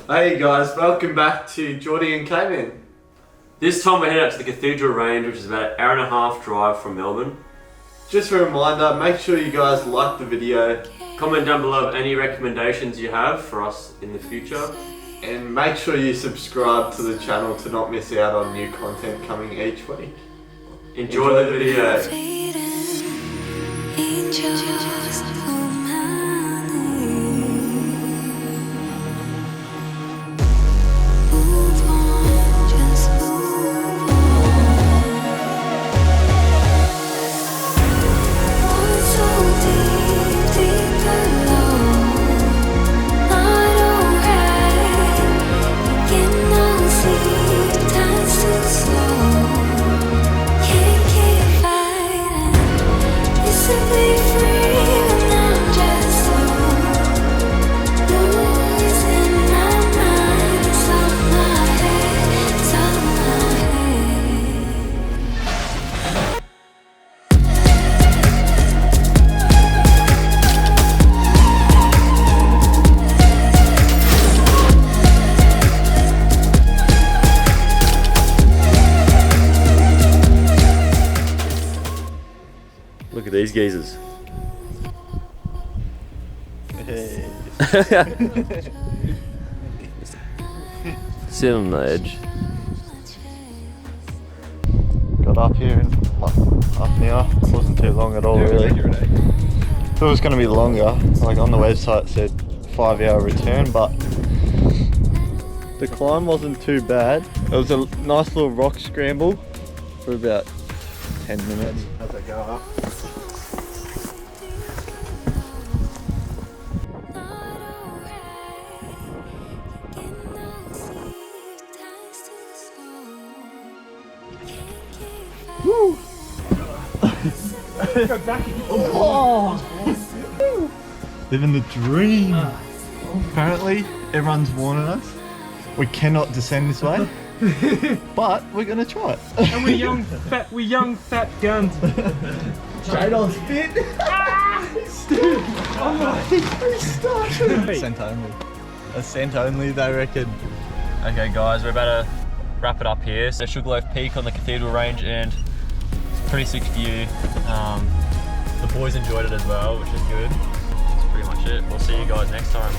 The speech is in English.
Hey guys, welcome back to Geordie and Cayman. This time we're heading out to the Cathedral Range, which is about an hour and a half drive from Melbourne. Just a reminder, make sure you guys like the video. Comment down below any recommendations you have for us in the future. And make sure you subscribe to the channel to not miss out on new content coming each week. Enjoy the video. Look at these geezers. Hey. Sit on the edge. Got up here in like half an hour. It wasn't too long at all, really. Thought it was going to be longer. Like on the website it said 5-hour return, but the climb wasn't too bad. It was a nice little rock scramble for about 10 minutes. How's that go up? Woo! Go back again. Oh! Living the dream. Apparently, everyone's warning us. We cannot descend this way, but we're gonna try it. And we're young fat guns. Straight on spit. Oh my, he's stuck. Ascent only. Ascent only, they reckon. Okay guys, we're about to wrap it up here. So Sugarloaf Peak on the Cathedral Range, and it's a pretty sick view. The boys enjoyed it as well, which is good. That's pretty much it. We'll see you guys next time.